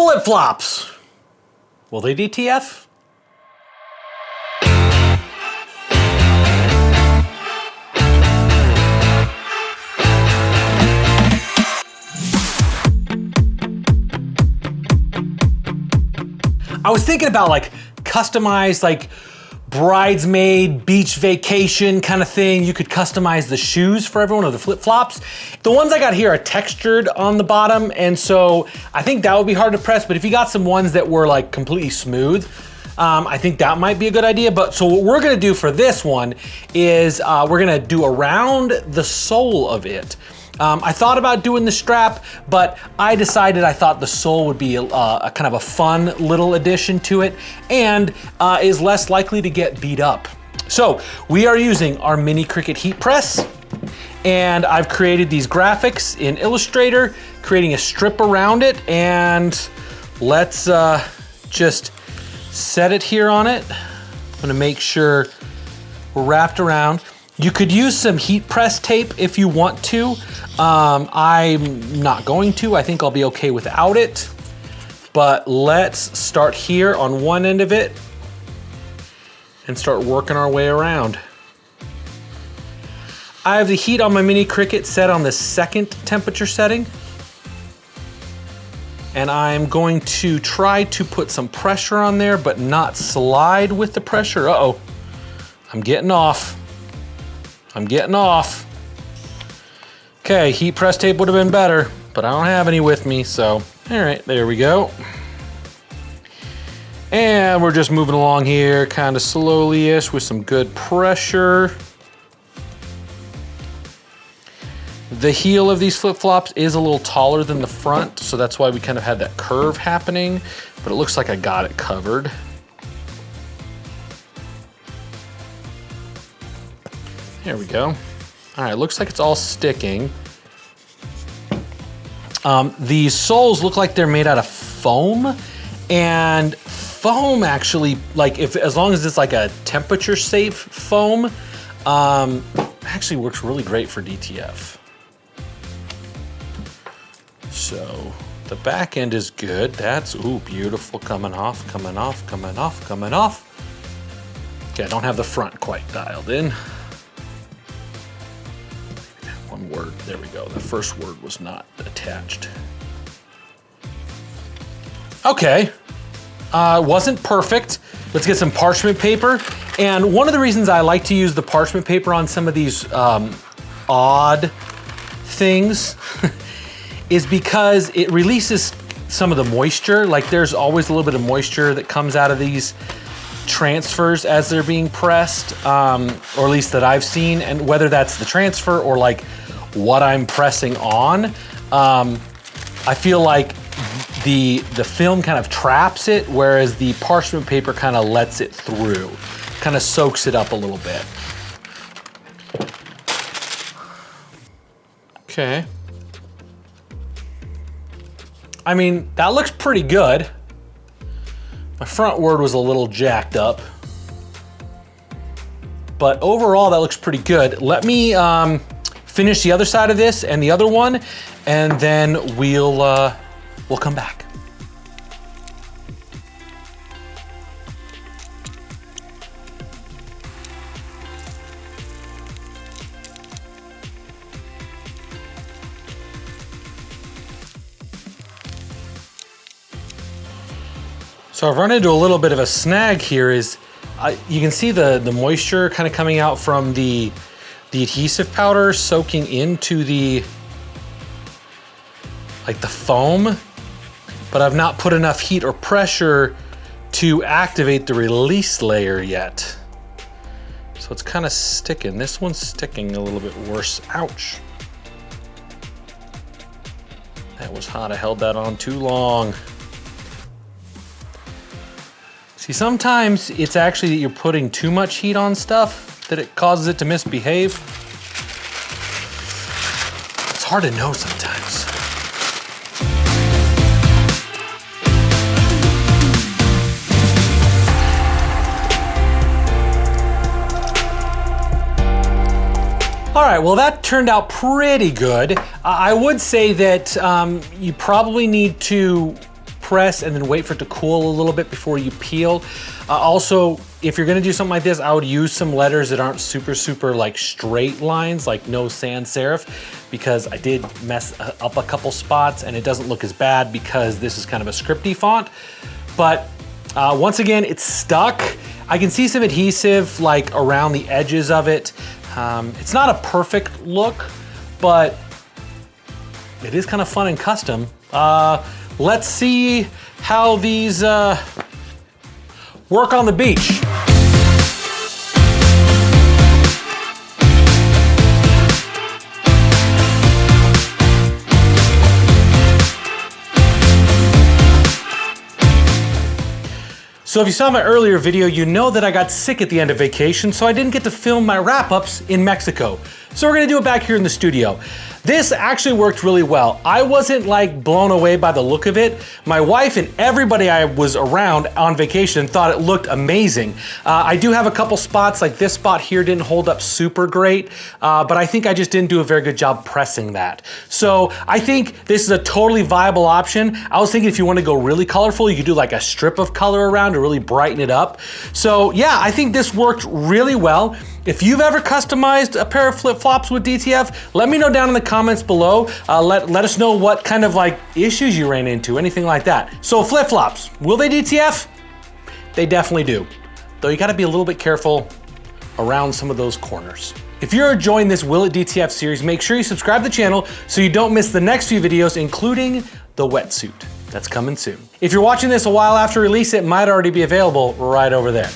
Flip-flops. Will they DTF? I was thinking about like customized, like bridesmaid beach vacation kind of thing. You could customize the shoes for everyone, or the flip-flops. The ones I got here are textured on the bottom, and so I think that would be hard to press, but if you got some ones that were like completely smooth, I think that might be a good idea. But so what we're gonna do for this one is we're gonna do around the sole of it. I thought about doing the strap, but I decided I thought the sole would be a kind of a fun little addition to it, and is less likely to get beat up. So we are using our Mini Cricut Heat Press, and I've created these graphics in Illustrator, creating a strip around it, and let's just set it here on it. I'm gonna make sure we're wrapped around. You could use some heat press tape if you want to. I'm not going to. I think I'll be okay without it. But let's start here on one end of it and start working our way around. I have the heat on my Mini Cricut set on the second temperature setting. And I'm going to try to put some pressure on there, but not slide with the pressure. Uh-oh, I'm getting off. I'm getting off. Okay, heat press tape would have been better, but I don't have any with me, so all right, there we go. And we're just moving along here kind of slowly-ish with some good pressure. The heel of these flip-flops is a little taller than the front, so that's why we kind of had that curve happening, but it looks like I got it covered. There we go. All right, looks like it's all sticking. These soles look like they're made out of foam, and foam actually, like as long as it's like a temperature safe foam, actually works really great for DTF. So the back end is good. That's, ooh, beautiful, coming off, coming off, coming off, coming off. Okay, I don't have the front quite dialed in. One word, there we go. The first word was not attached. Okay, wasn't perfect. Let's get some parchment paper. And one of the reasons I like to use the parchment paper on some of these odd things is because it releases some of the moisture. Like there's always a little bit of moisture that comes out of these transfers as they're being pressed, or at least that I've seen, and whether that's the transfer or like what I'm pressing on, I feel like the film kind of traps it, whereas the parchment paper kind of lets it through, kind of soaks it up a little bit. Okay. I mean, that looks pretty good. My front word was a little jacked up, but overall that looks pretty good. Let me finish the other side of this and the other one, and then we'll come back. So I've run into a little bit of a snag here. Is you can see the moisture kind of coming out from the adhesive powder soaking into the foam, but I've not put enough heat or pressure to activate the release layer yet. So it's kind of sticking. This one's sticking a little bit worse. Ouch. That was hot. I held that on too long. See, sometimes it's actually that you're putting too much heat on stuff that it causes it to misbehave. It's hard to know sometimes. All right, well, that turned out pretty good. I would say that you probably need to press and then wait for it to cool a little bit before you peel. Also, if you're gonna do something like this, I would use some letters that aren't super like straight lines, like no sans serif, because I did mess up a couple spots and it doesn't look as bad because this is kind of a scripty font. But once again, it's stuck. I can see some adhesive like around the edges of it. It's not a perfect look, but it is kind of fun and custom. Let's see how these work on the beach. So if you saw my earlier video, you know that I got sick at the end of vacation, so I didn't get to film my wrap-ups in Mexico. So we're gonna do it back here in the studio. This actually worked really well. I wasn't like blown away by the look of it. My wife and everybody I was around on vacation thought it looked amazing. I do have a couple spots, like this spot here didn't hold up super great, but I think I just didn't do a very good job pressing that. So I think this is a totally viable option. I was thinking if you want to go really colorful, you could do like a strip of color around to really brighten it up. So yeah, I think this worked really well. If you've ever customized a pair of flip-flops with DTF, let me know down in the comments below. Let us know what kind of like issues you ran into, anything like that. So flip-flops, will they DTF? They definitely do. Though you gotta be a little bit careful around some of those corners. If you're enjoying this Will It DTF series, make sure you subscribe to the channel so you don't miss the next few videos, including the wetsuit. That's coming soon. If you're watching this a while after release, it might already be available right over there.